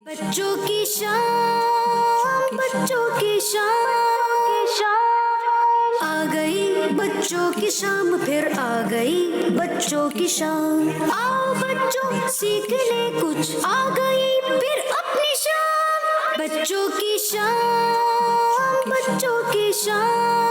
بچوں کی شام، بچوں کی شام آ گئی، بچوں کی شام پھر آ گئی، بچوں کی شام آؤ بچوں سیکھ لے کچھ، آ گئی پھر اپنی شام، بچوں کی شام، بچوں کی شام۔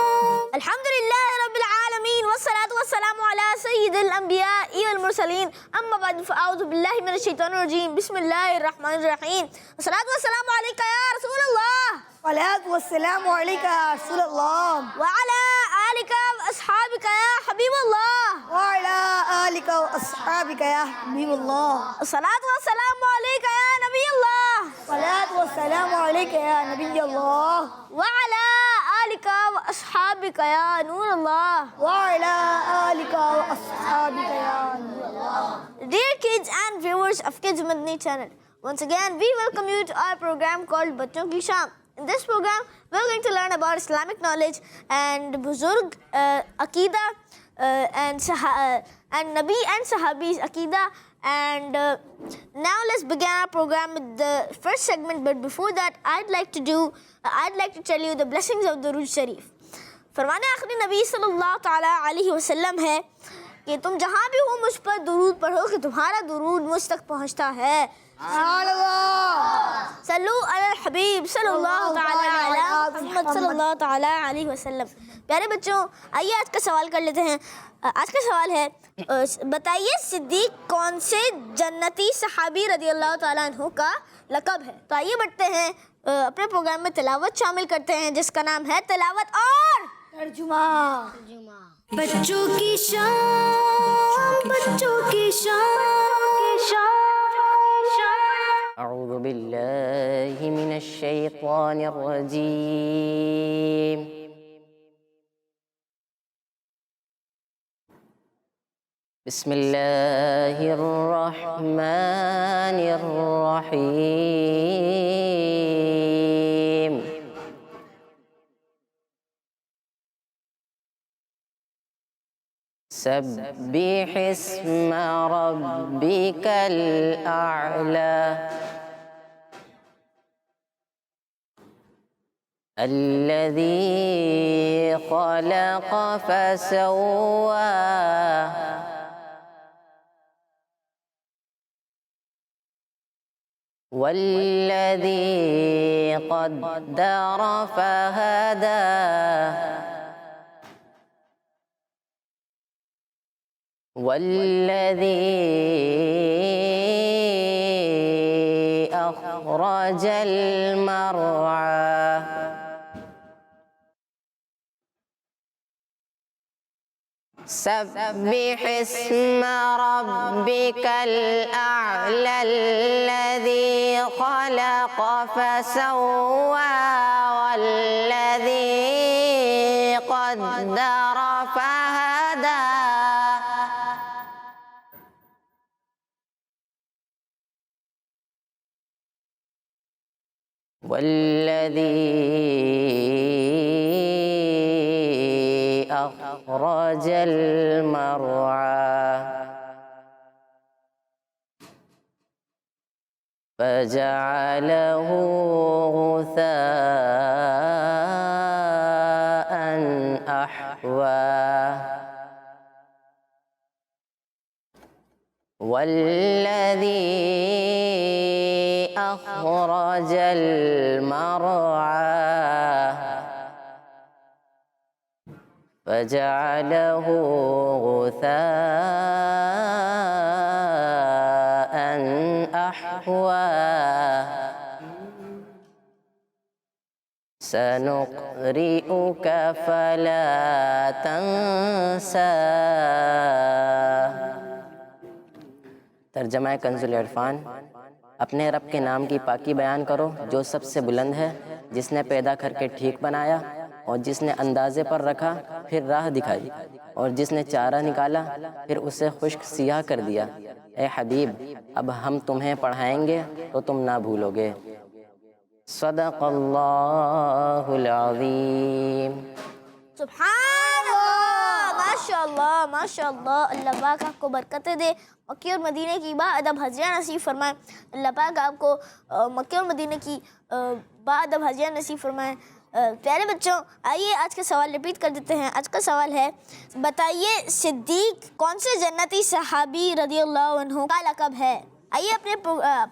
الحمدللہ رب العالمین والصلاة والسلام علی سید الانبیاء والمرسلین، اما بعد فاعوذ باللہ من الشیطان الرجیم، بسم اللہ الرحمن الرحیم، والصلاة والسلام علیکہ یا رسول اللہ، والصلاة والسلام علیکہ یا رسول اللہ، وعلی آلکہ واصحابکہ یا حبیب اللہ، وعلی آلکہ واصحابکہ یا حبیب اللہ، الصلاة والسلام علیکہ یا نبی اللہ، والصلاة والسلام علیکہ یا نبی اللہ، وعلی آلکہ واصحابکہ یا نور اللہ، وعلی آلکہ واصحابکہ یا نور اللہ۔ Dear kids and viewers of Kids Madani channel, once again we welcome you to our program called Bachon Ki Sham. In this program, we are going to learn about Islamic knowledge and Buzurg, Aqidah, and Nabi and Sahabis Aqidah. And now let's begin our program with the first segment. But before that, I'd like to tell you the blessings of Durood Sharif. فرمان آخری نبی صلی اللہ تعالیٰ علیہ وسلم ہے کہ تم جہاں بھی ہو مجھ پر درود پڑھو کہ تمہارا درود مجھ تک پہنچتا ہے۔ سبحان اللہ، صلو علی الحبیب صلی اللہ تعالیٰ علی محمد صلی اللہ تعالیٰ علیہ وسلم۔ پیارے بچوں، آئیے آج کا سوال کر لیتے ہیں۔ آج کا سوال ہے، بتائیے صدیق کون سے جنتی صحابی رضی اللہ تعالیٰ عنہ کا لقب ہے؟ تو آئیے بڑھتے ہیں، اپنے پروگرام میں تلاوت شامل کرتے ہیں جس کا نام ہے تلاوت اور ترجمہ۔ بچوں کی شام، بچوں کی شام۔ اعوذ باللہ من الشیطان الرجیم، بسم اللہ الرحمن الرحیم، سبح اسم ربک الاعلی الذی خلق فسوى والذی قدر فہدى والذی أخرج المرعى سبح اسم ربك الأعلى الذي خلق فسوى والذي قدر فهدى والذي أخرج المرعى فجعله غثاء أحوى والذي أخرج المرعى فجعله غثاء أحوى سنقرئك فلا تنسى۔ ترجمہ کنز العرفان، اپنے رب کے نام کی پاکی بیان کرو جو سب سے بلند ہے، جس نے پیدا کر کے ٹھیک بنایا اور جس نے اندازے پر رکھا پھر راہ دکھائی اور جس نے چارہ نکالا پھر اسے خشک سیاہ کر دیا۔ اے حبیب، اب ہم تمہیں پڑھائیں گے تو تم نہ بھولو گے۔ صدق اللہ العظیم۔ سبحان اللہ، ماشاءاللہ ماشاءاللہ. اللہ پاک آپ کو برکتیں دے, مکے اور مدینے کی باادب حاضریاں نصیب فرمائے. اللہ پاک آپ کو مکے اور مدینے کی باادب حاضریاں نصیب فرمائے. پیارے بچوں, آئیے آج کا سوال ریپیٹ کر دیتے ہیں. آج کا سوال ہے, بتائیے صدیق کون سے جنتی صحابی رضی اللہ عنہ کا لقب ہے؟ آئیے اپنے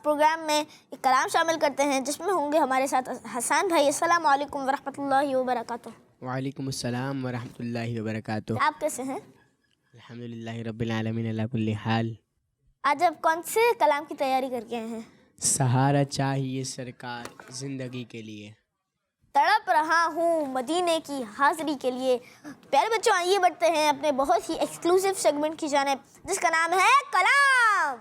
پروگرام میں ایک کلام شامل کرتے ہیں جس میں ہوں گے ہمارے ساتھ حسان بھائی. السلام علیکم ورحمۃ اللہ وبرکاتہ. وعلیکم السلام ورحمۃ اللہ وبرکاتہ. آپ کیسے ہیں؟ الحمدللہ رب العالمین علی کل حال. آج آپ کون سے کلام کی تیاری کر کے آئے ہیں؟ سہارا چاہیے سرکار زندگی کے لیے, تڑپ رہا ہوں مدینے کی حاضری کے لیے. پیارے بچوں, آئیے بڑھتے ہیں اپنے بہت ہی ایکسکلوسیو سیگمنٹ کی جانب جس کا نام ہے کلام.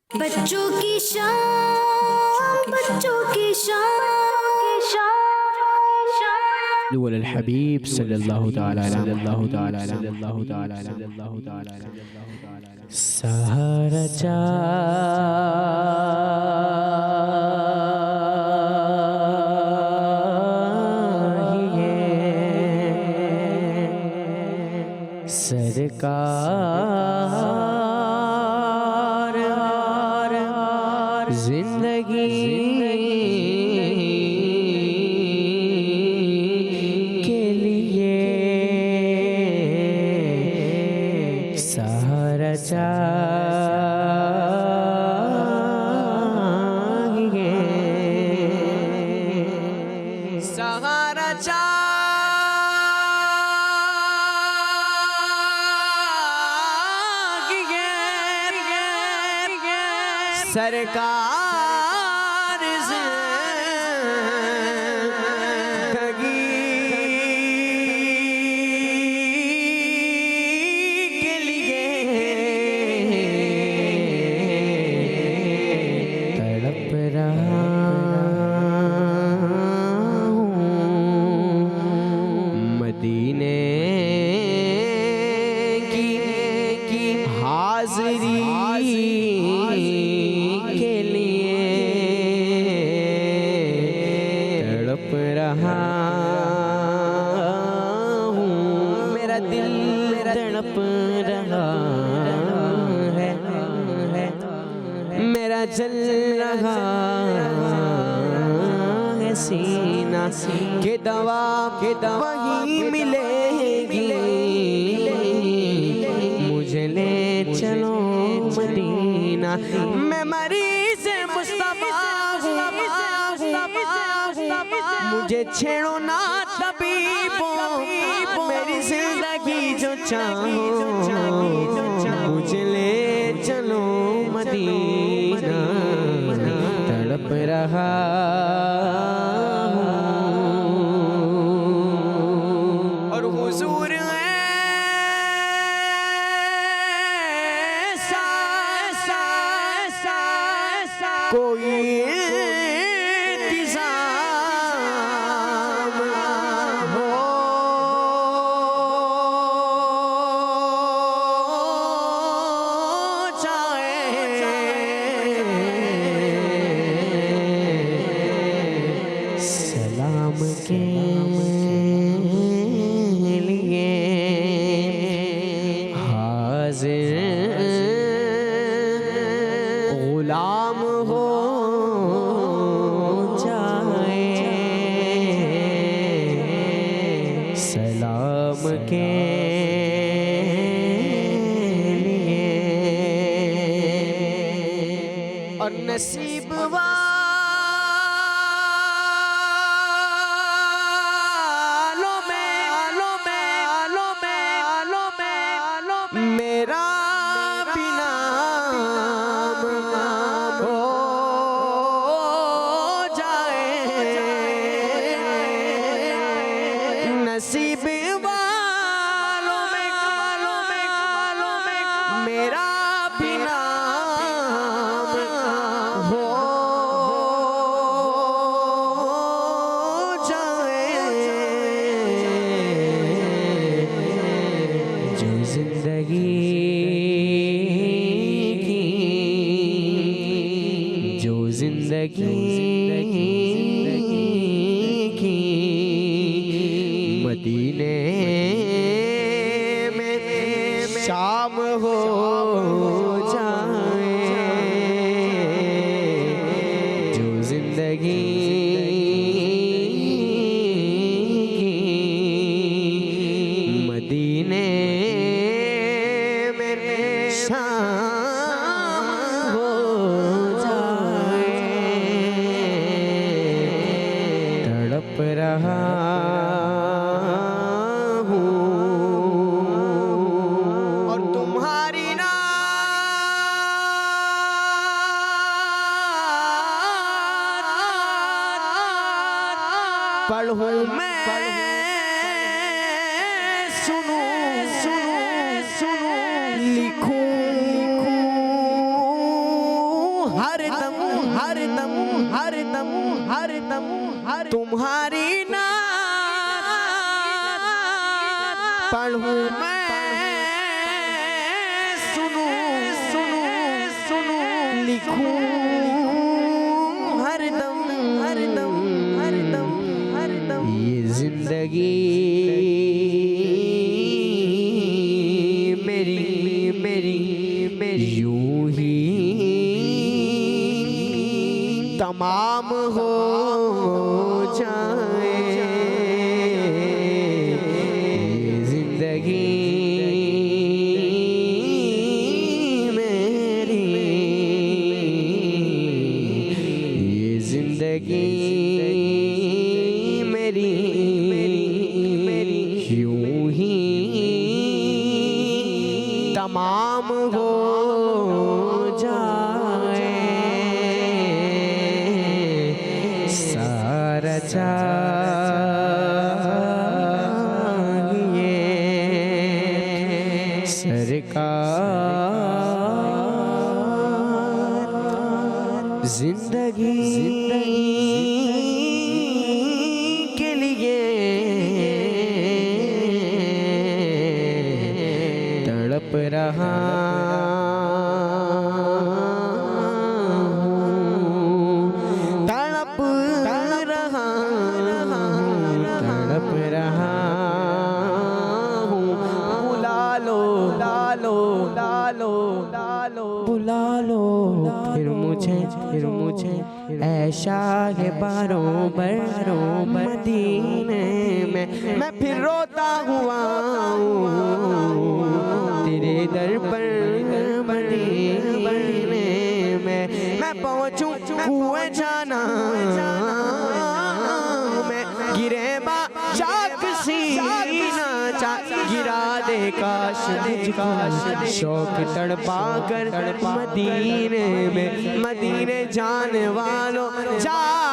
بچوں کی شان, بچوں کی شان. اول الحبیب صلی اللہ تعالی علیہ اللہ تعالی علیہ اللہ تعالی علیہ اللہ تعالی علیہ. سہارا سرکار زندگی کے لیے, سہارا چاہیے, سہارا سرکار زندگی کے لیے, تڑپ رہا ہوں مدینے کی حاضری کے لیے, تڑپ رہا ہوں, میرا دل تڑپ رہا ہے, میرا جل رہا ہے سینہ کہ دوا وہیں ملے گی, مجھے لے چلو مدینہ. میں مریض مصطفیٰ ہوں, مجھے چھیڑو نہ طبیبوں, میری زندگی جو چاہو مجھے لے چلو مدینہ. تڑپ رہا ہوں اور حضور کوئی انتظام ہو جائے, سلام کے لیے حاضر غلام ہو جائے, سلام کے لیے. اور نصیب والوں میں میرا بھی نام ہو جائے, نصیب والوں میں میرا بھی نام ہو جائے, جو زندگی کی مدینے میں زندگی مدینے میں شام ہو جائے تڑپ رہا اور تمہاری نعت پڑھوں میں سنوں لکھوں ہر دم تمہاری نعت پڑھوں میں سنوں لکھوں ہر دم یہ زندگی میری یوں ہی تمام ہو جائے یہ زندگی میری یہ زندگی میری یوں ہی تمام ہو جائے سارا چاہیے سرکار زندگی کے لیے تڑپ رہا بلا لو پھر مجھے اے شاہ باروں بروں مدینے میں پھر روتا ہوا تیرے در پر مدینے میں پہنچوں ہوئے جانا میں گرے با چاک سینہ گرا دے کاش شوق تڑپا کر مدینے میں مدینے جانے والوں جاؤ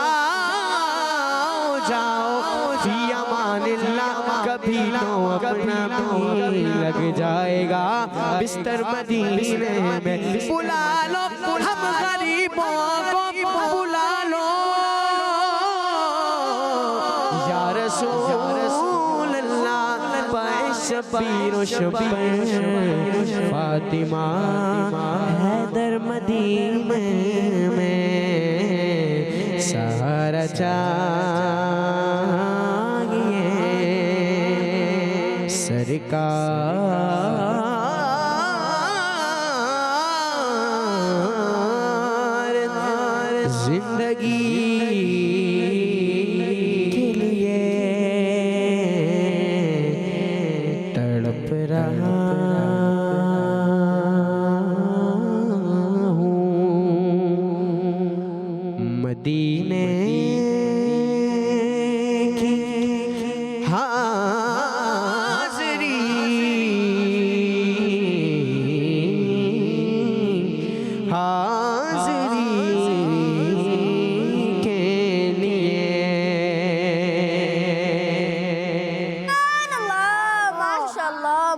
فی امان اللہ کبھی تو اپنا بھی لگ جائے گا بستر مدینے میں بلا لو ہم غریبوں کو بلا لو یا رسول اللہ شبیر و شبیر فاطمہ حیدر مدینے میں سہارا چاہیے سرکار زندگی کے لیے تڑپ رہا مدینے کی حاضری کے لیے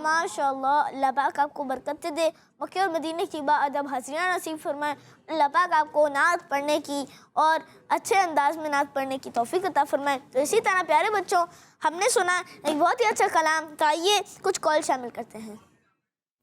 ماشاءاللہ اللہ پاک آپ کو برکت دے مکہ اور مدینے کی باادب حاضریاں نصیب فرمائے اللہ پاک آپ کو نعت پڑھنے کی اور اچھے انداز میں نعت پڑھنے کی توفیق عطا فرمائے تو اسی طرح پیارے بچوں ہم نے سنا ایک بہت ہی اچھا کلام تو آئیے کچھ کال شامل کرتے ہیں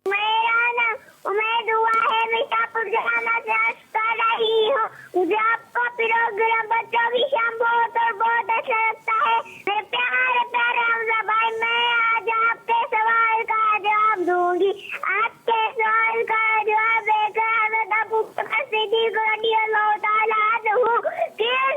میرا نام امید ہوا ہے مشاپور جہانا سے عرض کر رہی ہوں مجھے آپ کا پروگرام بچوں کی شام بہت اور بہت اچھا لگتا ہے میرے پیارے پیارے حمزہ بھائی میں آج آپ کے سوال کا جواب دوں گی آپ کے سوال کا جواب ہے کہ حضرت ابو بکر صدیق رضی اللہ تعالیٰ عنہ کس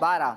12।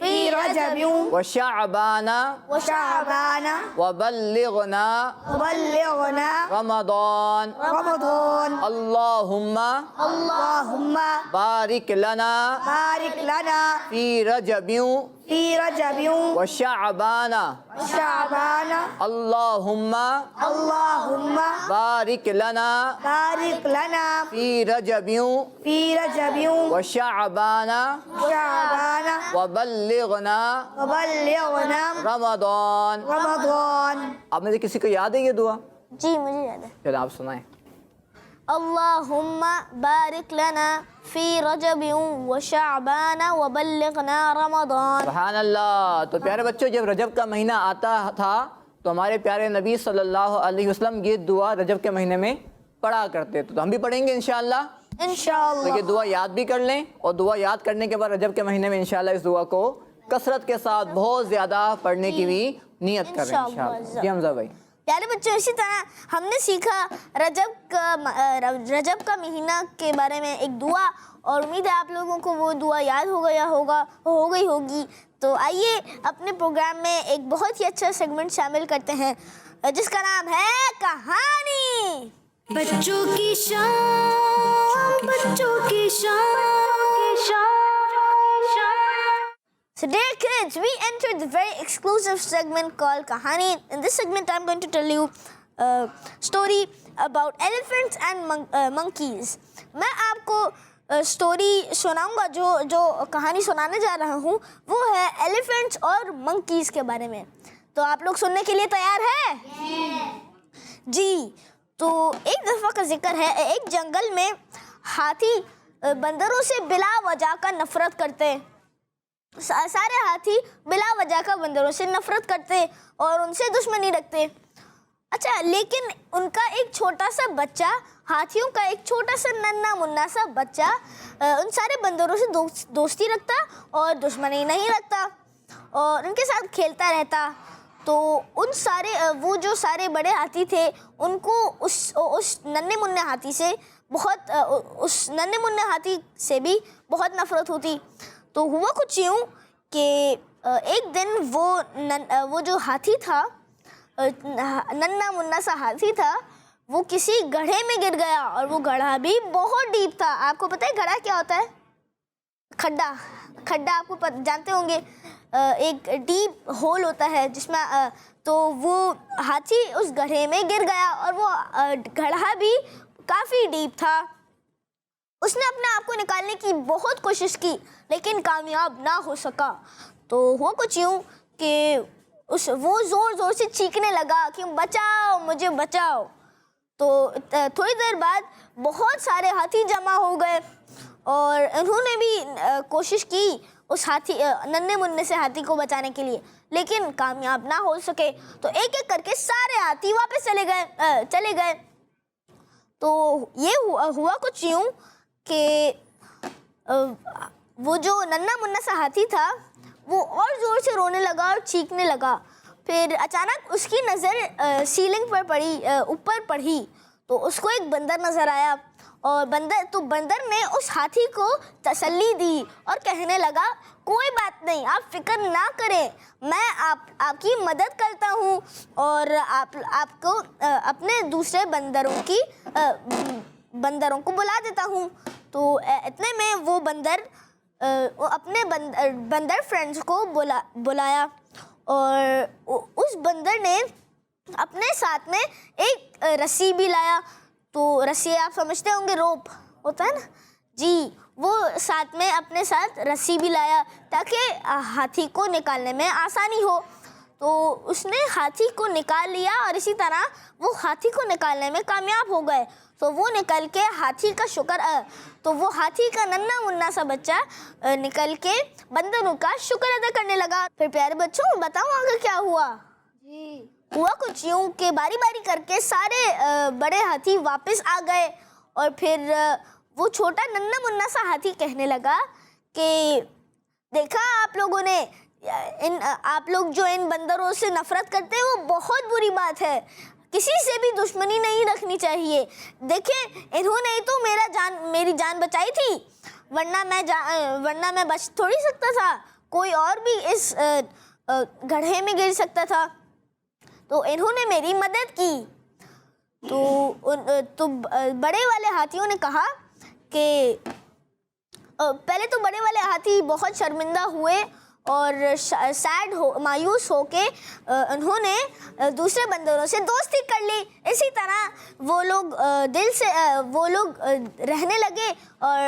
في رجب وشعبان وشعبان وبلغنا وبلغنا رمضان رمضان اللهم اللهم بارك لنا بارك لنا في رجب في رجب وشعبان وشعبان اللهم اللهم بارك لنا بارك لنا في رجب في رجب وشعبان وشعبان وبلغنا وبلغنا رمضان. رمضان. آپ میں سے کسی کو یاد ہے یہ دعا؟ جی مجھے یاد ہے. پھر آپ سنائیں. اللهم بارك لنا في رجب وشعبان وبلغنا رمضان. سبحان اللہ. تو پیارے بچوں جب رجب کا مہینہ آتا تھا تو ہمارے پیارے نبی صلی اللہ علیہ وسلم یہ دعا رجب کے مہینے میں پڑھا کرتے تھے. تو ہم بھی پڑھیں گے انشاءاللہ. تو یہ دعا یاد بھی کر لیں اور دعا یاد کرنے کے بعد رجب کے مہینے میں انشاءاللہ اس دعا کو کثرت کے ساتھ بہت زیادہ پڑھنے کی بھی نیت کریں انشاءاللہ. جی حمزہ بھائی. پیارے بچوں اسی طرح ہم نے سیکھا رجب کا مہینہ کے بارے میں ایک دعا اور امید ہے آپ لوگوں کو وہ دعا یاد ہو گئی ہوگی. تو آئیے اپنے پروگرام میں ایک بہت ہی اچھا سیگمنٹ شامل کرتے ہیں جس کا نام ہے کہانی. بچوں کی شام بچوں کی شام. So dear kids, we entered the very exclusive segment called Kahani. In this segment, I'm going to tell you a story about elephants and monkeys. میں آپ کو اسٹوری سناؤں گا جو کہانی سنانے جا رہا ہوں وہ ہے ایلیفینٹس اور منکیز کے بارے میں. تو آپ لوگ سننے کے لیے تیار ہیں؟ جی. تو ایک دفعہ کا ذکر ہے ایک جنگل میں ہاتھی بندروں سے بلا وجہ کا نفرت کرتے. سارے ہاتھی بلا وجہ کا بندروں سے نفرت کرتے اور ان سے دشمنی رکھتے. اچھا لیکن ان کا ایک چھوٹا سا بچہ ہاتھیوں کا ایک چھوٹا سا ننھا منا سا بچہ ان سارے بندروں سے دوستی رکھتا اور دشمنی نہیں رکھتا اور ان کے ساتھ کھیلتا رہتا. تو ان سارے وہ جو سارے بڑے ہاتھی تھے ان کو اس ننھے منے ہاتھی سے بھی بہت نفرت ہوتی. تو ہوا کچھ یوں کہ ایک دن وہ جو ہاتھی تھا ننھا منا سا ہاتھی تھا وہ کسی گڑھے میں گر گیا اور وہ گڑھا بھی بہت ڈیپ تھا. آپ کو پتہ ہے گڑھا کیا ہوتا ہے؟ کھڈا آپ کو جانتے ہوں گے. ایک ڈیپ ہول ہوتا ہے جس میں تو وہ ہاتھی اس گڑھے میں گر گیا اور وہ گڑھا بھی کافی ڈیپ تھا. اس نے اپنے آپ کو نکالنے کی بہت کوشش کی لیکن کامیاب نہ ہو سکا. تو ہوا کچھ یوں کہ وہ زور سے چیخنے لگا کہ بچاؤ مجھے بچاؤ. تو تھوڑی دیر بعد بہت سارے ہاتھی جمع ہو گئے اور انہوں نے بھی کوشش کی اس ننھے مننے سے ہاتھی کو بچانے کے لیے لیکن کامیاب نہ ہو سکے. تو ایک ایک کر کے سارے ہاتھی واپس چلے گئے. تو یہ ہوا کچھ یوں کہ وہ جو ننھا منا سا ہاتھی تھا وہ اور زور سے رونے لگا اور چیخنے لگا. پھر اچانک اس کی نظر سیلنگ پر اوپر پڑی تو اس کو ایک بندر نظر آیا اور بندر نے اس ہاتھی کو تسلی دی اور کہنے لگا کوئی بات نہیں آپ فکر نہ کریں میں آپ کی مدد کرتا ہوں اور آپ کو اپنے دوسرے بندروں کو بلا دیتا ہوں. تو اتنے میں وہ بندر اپنے بندر فرینڈز کو بلایا اور اس بندر نے اپنے ساتھ میں ایک رسی بھی لایا. تو رسی آپ سمجھتے ہوں گے روپ ہوتا ہے نا. جی وہ ساتھ میں اپنے ساتھ رسی بھی لایا تاکہ ہاتھی کو نکالنے میں آسانی ہو. تو اس نے ہاتھی کو نکال لیا اور اسی طرح وہ ہاتھی کو نکالنے میں کامیاب ہو گئے. تو وہ نکل کے وہ ہاتھی کا ننھا منا سا بچہ نکل کے بندروں کا شکر ادا کرنے لگا. پھر پیارے بچوں بتاؤں آگے کیا ہوا؟ جی ہوا کچھ یوں کہ باری باری کر کے سارے بڑے ہاتھی واپس آ گئے اور پھر وہ چھوٹا ننھا منا سا ہاتھی کہنے لگا کہ دیکھا آپ لوگوں نے آپ لوگ جو ان بندروں سے نفرت کرتے ہیں وہ بہت بری بات ہے. کسی سے بھی دشمنی نہیں رکھنی چاہیے. دیکھیں انہوں نے تو میری جان بچائی تھی ورنہ میں بچ تھوڑی سکتا تھا. کوئی اور بھی اس گڑھے میں گر سکتا تھا، تو انہوں نے میری مدد کی۔ تو بڑے والے ہاتھیوں نے کہا کہ پہلے تو بڑے والے ہاتھی بہت شرمندہ ہوئے اور مایوس ہو کے انہوں نے دوسرے بندروں سے دوستی کر لی۔ اسی طرح وہ لوگ رہنے لگے اور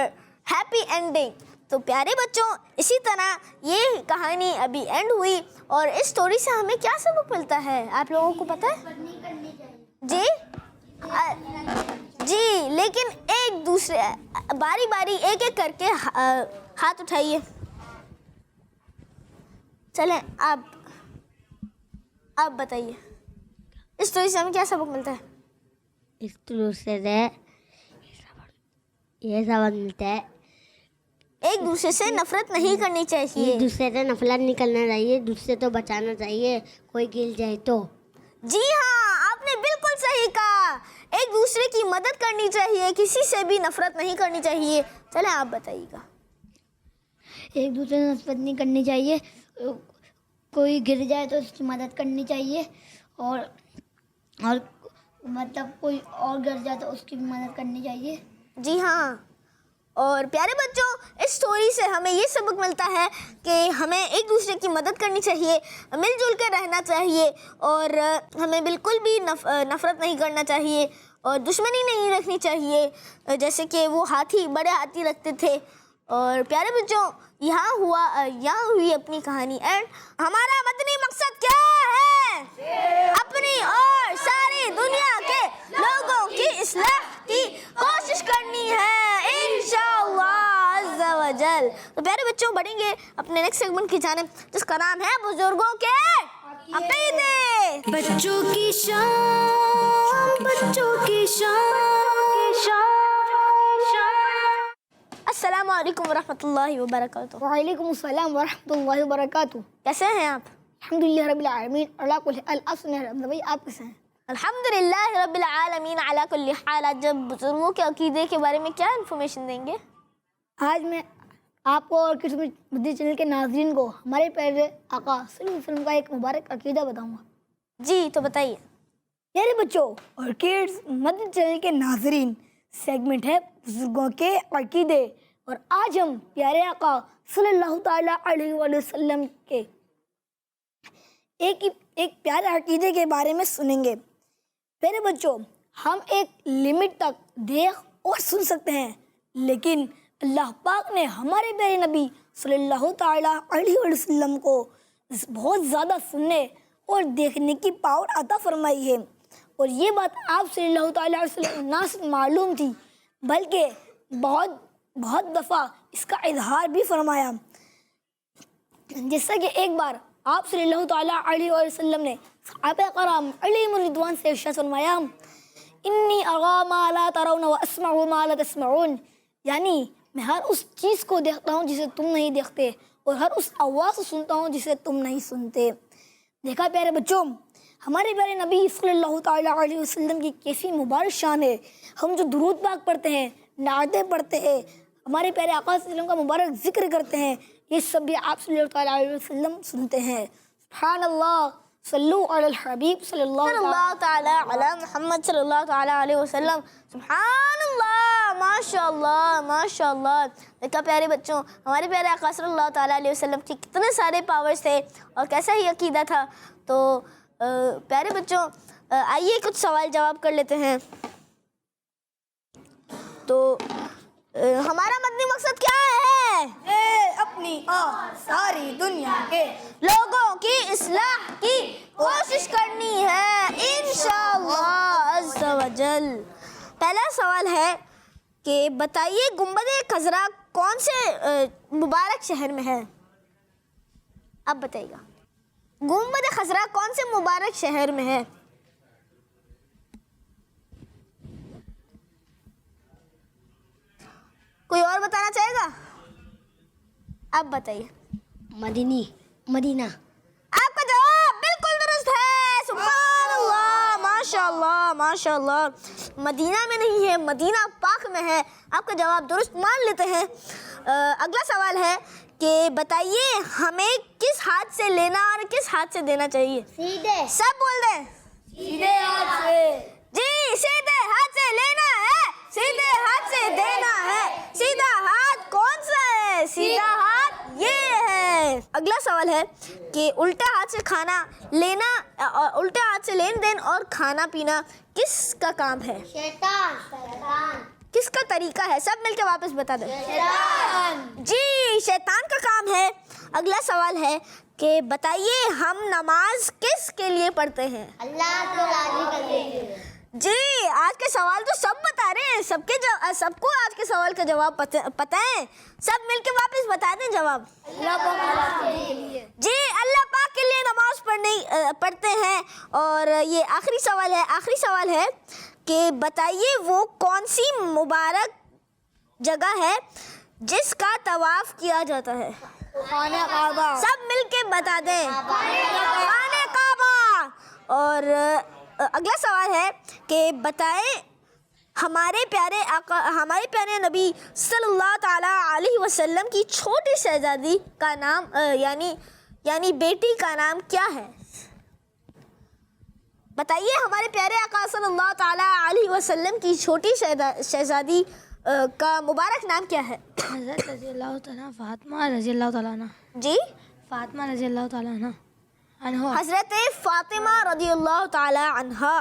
ہیپی اینڈنگ۔ تو پیارے بچوں، اسی طرح یہ کہانی ابھی اینڈ ہوئی، اور اس سٹوری سے ہمیں کیا سبق ملتا ہے آپ لوگوں کو پتہ ہے؟ جی لیکن ایک دوسرے باری باری ایک ایک کر کے ہاتھ اٹھائیے۔ چلیں آپ بتائیے اس سٹوری سے ہمیں کیا سبق ملتا ہے؟ اس دوسرے سے یہ سبق ملتا ہے ایک دوسرے سے نفرت نہیں کرنی چاہیے، ایک دوسرے سے نفرت نہیں کرنا چاہیے، دوسرے تو بچانا چاہیے، کوئی گر جائے تو۔ جی ہاں، آپ نے بالکل صحیح کہا، ایک دوسرے کی مدد کرنی چاہیے، کسی سے بھی نفرت نہیں کرنی چاہیے۔ چلیں آپ بتائیے گا۔ ایک دوسرے سے نفرت نہیں کرنی چاہیے، کوئی گر جائے تو اس کی مدد کرنی چاہیے، اور مطلب کوئی اور گر جائے تو اس کی بھی مدد کرنی چاہیے۔ جی ہاں، اور پیارے بچوں، اس سٹوری سے ہمیں یہ سبق ملتا ہے کہ ہمیں ایک دوسرے کی مدد کرنی چاہیے، مل جل کے رہنا چاہیے، اور ہمیں بالکل بھی نفرت نہیں کرنا چاہیے اور دشمنی نہیں رکھنی چاہیے جیسے کہ وہ بڑے ہاتھی رکھتے تھے۔ اور پیارے بچوں، یہاں ہوئی اپنی کہانی اینڈ۔ ہمارا مدنی مقصد کیا ہے؟ اپنی اور ساری دنیا کے لوگوں کی اصلاح کی کوشش کرنی ہے انشاءاللہ عز و جل۔ تو پیارے بچوں، بڑھیں گے اپنے نیکسٹ سیگمنٹ کی جانب، جس کا نام ہے بزرگوں کے عقیدے۔ بچوں کی شام، بچوں کی شام۔ السلام علیکم ورحمۃ اللہ وبرکاتہ۔ وعلیکم السلام ورحمۃ اللہ وبرکاتہ۔ کیسے ہیں آپ؟ الحمدللہ رب العالمین علی کل حال۔ آپ کیسے ہیں؟ الحمدللہ رب العالمین علی کل حال۔ جب بزرگوں کے عقیدے کے بارے میں کیا انفارمیشن دیں گے؟ آج میں آپ کو اور کس مدنی چینل کے ناظرین کو ہمارے پیارے آقا صلی اللہ علیہ وسلم کا ایک مبارک عقیدہ بتاؤں گا۔ جی تو بتائیے۔ پیارے بچوں اور کڈز مدنی چینل کے ناظرین، سیگمنٹ ہے بزرگوں کے عقیدے، اور آج ہم پیارے آقا صلی اللہ تعالیٰ علیہ وآلہ وسلم کے ایک پیارے عقیدے کے بارے میں سنیں گے۔ پیارے بچوں، ہم ایک لمٹ تک دیکھ اور سن سکتے ہیں، لیکن اللہ پاک نے ہمارے پیارے نبی صلی اللہ تعالیٰ علیہ وآلہ وسلم کو بہت زیادہ سننے اور دیکھنے کی پاور عطا فرمائی ہے، اور یہ بات آپ صلی اللہ تعالیٰ علیہ وسلم نہ صرف معلوم تھی بلکہ بہت دفعہ اس کا اظہار بھی فرمایا۔ جیسا کہ ایک بار آپ صلی اللہ تعالیٰ علیہ وآلہ وسلم نے صحابہ کرام علیہم الرضوان سے ارشاد فرمایا، انی ارا ما لا ترون واسمع ما لا تسمعون، یعنی میں ہر اس چیز کو دیکھتا ہوں جسے تم نہیں دیکھتے، اور ہر اس آواز کو سنتا ہوں جسے تم نہیں سنتے۔ دیکھا پیارے بچوں، ہمارے پیارے نبی صلی اللہ تعالیٰ علیہ وسلم کی کیسی مبارک شان ہے۔ ہم جو درود پاک پڑھتے ہیں، نعتیں پڑھتے ہیں، ہمارے پیارے آقا صلی اللہ علیہ وسلم کا مبارک ذکر کرتے ہیں، یہ سب بھی آپ صلی اللہ تعالیٰ علیہ وسلم سنتے ہیں۔ سبحان اللہ، صلو علی الحبیب صلی اللہ تعالیٰ علی محمد صلی اللہ تعالیٰ علیہ وسلم۔ سبحان اللہ، ماشاء اللہ ماشاء اللہ۔ دیکھا پیارے بچوں، ہمارے پیارے آقا صلی اللہ تعالیٰ علیہ وسلم کے کتنے سارے پاورز تھے اور کیسا ہی عقیدہ تھا۔ تو پیارے بچوں، آئیے کچھ سوال جواب کر لیتے ہیں۔ تو ہمارا مدنی مقصد کیا ہے؟ اپنی اور ساری دنیا کے لوگوں کی اصلاح کی کوشش کرنی ہے انشاءاللہ عز و جل۔ پہلا سوال ہے کہ بتائیے گنبد خضرا کون سے مبارک شہر میں ہے؟ اب بتائیے گا، گنبد خضرا کون سے مبارک شہر میں ہے؟ کوئی اور بتانا چاہے گا؟ اب بتائیے۔ مدینہ۔ آپ کا جواب بالکل درست ہے، سبحان اللہ، ماشاء اللہ ماشاء اللہ۔ مدینہ میں نہیں ہے، مدینہ پاک میں ہے۔ آپ کا جواب درست مان لیتے ہیں۔ اگلا سوال ہے کہ بتائیے ہمیں کس ہاتھ سے لینا اور کس ہاتھ سے دینا چاہیے؟ سیدھے. سب بول دیں. سیدھے ہاتھ سے. جی سیدھے ہاتھ سے لینا ہے, سیدھے ہاتھ سے دینا ہے. سیدھا ہاتھ کون سا ہے؟ سیدھا ہاتھ یہ ہے. اگلا سوال ہے کہ الٹے ہاتھ سے کھانا لینا, الٹے ہاتھ سے لین دین اور کھانا پینا کس کا کام ہے؟ شیطان. کس کا طریقہ ہے؟ سب مل کے واپس بتا دیں. شیطان. جی شیطان کا کام ہے. اگلا سوال ہے کہ بتائیے ہم نماز کس کے لیے پڑھتے ہیں؟ اللہ کو راضی کرنے کے لیے. جی آج کے سوال تو سب بتا رہے ہیں, سب کو آج کے سوال کا جواب پتہ ہے. سب مل کے واپس بتا دیں جواب. اللہ کو راضی کرنے کے لیے. جی اللہ پاک کے لیے نماز پڑھتے ہیں. اور یہ آخری سوال ہے کہ بتائیے وہ کون سی مبارک جگہ ہے جس کا طواف کیا جاتا ہے؟ خانہ کعبہ. سب مل کے بتا دیں. خانہ کعبہ. اور اگلا سوال ہے کہ بتائیں ہمارے پیارے نبی صلی اللہ تعالی علیہ وسلم کی چھوٹی شہزادی کا نام یعنی بیٹی کا نام کیا ہے؟ بتائیے ہمارے پیارے آقا صلی اللہ تعالی علیہ وسلم کی چھوٹی شہزادی کا مبارک نام کیا ہے؟ حضرت رضی اللہ تعالیٰ فاطمہ رضی اللہ تعالیٰ عنہ. جی فاطمہ رضی اللہ تعالیٰ عنہ. حضرت فاطمہ رضی اللہ تعالی عنہا.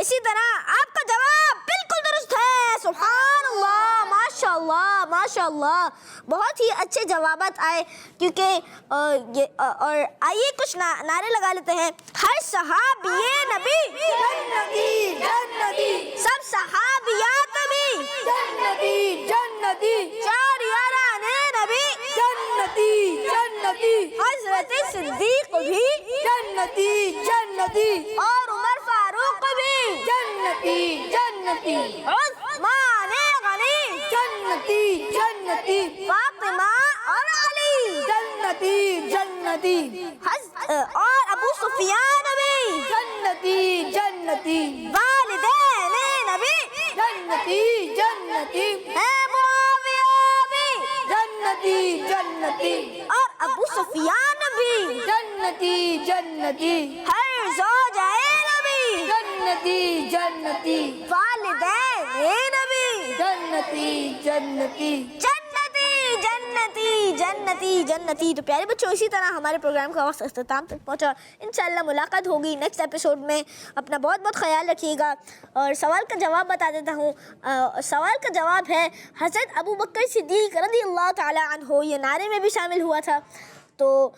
اسی طرح آپ کا جواب بالکل درست ہے. سبحان اللہ, ماشاء اللہ ماشاء اللہ. بہت ہی اچھے جوابات آئے. کیونکہ اور آئیے کچھ نعرے لگا لیتے ہیں. ہر صحابی نبی جنتی جنتی. سب صحابیات نبی جنتی جنتی. چار یاران نبی جنتی جنتی. حضرت صدیق بھی جنتی جنتی. اور عمر فاروق بھی جنتی جنتی. عثمان غنی جنتی جنتی. فاطمہ اور علی جنتی جنتی. اور ابو سفیان بھی جنتی جنتی. والدین نبی جنتی جنتی. معاویہ بھی جنتی جنتی. اور ابو سفیان بھی جنتی جنتی. ہر زوجین نبی جنتی جنتی. والدین نبی جنتی جنتی. جنتی جنتی جنتی جنتی. تو پیارے بچوں اسی طرح ہمارے پروگرام کا وقت اختتام تک پہنچا. انشاءاللہ ملاقات ہوگی نیکسٹ ایپیسوڈ میں. اپنا بہت بہت خیال رکھیے گا. اور سوال کا جواب بتا دیتا ہوں. سوال کا جواب ہے حضرت ابو بکر صدیق رضی اللہ تعالی عنہ. یہ نعرے میں بھی شامل ہوا تھا. تو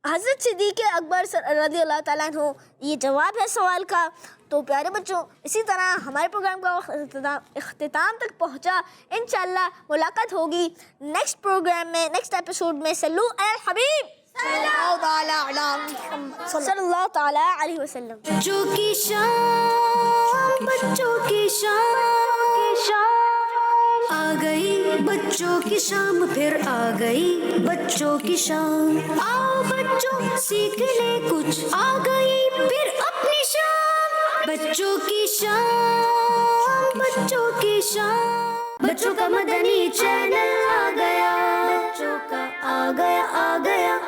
حضرت صدیق اکبر رضی اللہ تعالیٰ عنہ یہ جواب ہے سوال کا. تو پیارے بچوں اسی طرح ہمارے پروگرام کا اختتام تک پہنچا. انشاءاللہ ملاقات ہوگی نیکسٹ پروگرام میں, نیکسٹ ایپیسوڈ میں. صلو علی الحبیب صلی اللہ تعالی علیہ وسلم. بچوں کی شام, بچوں کی شام آ گئی, بچوں کی شام پھر آ گئی, بچوں کی شام. آؤ بچوں سیکھ لے کچھ, آ گئی پھر اپنی شام. بچوں کی شام, بچوں کی شام. بچوں کا مدنی چینل آ گیا, بچوں کا آ گیا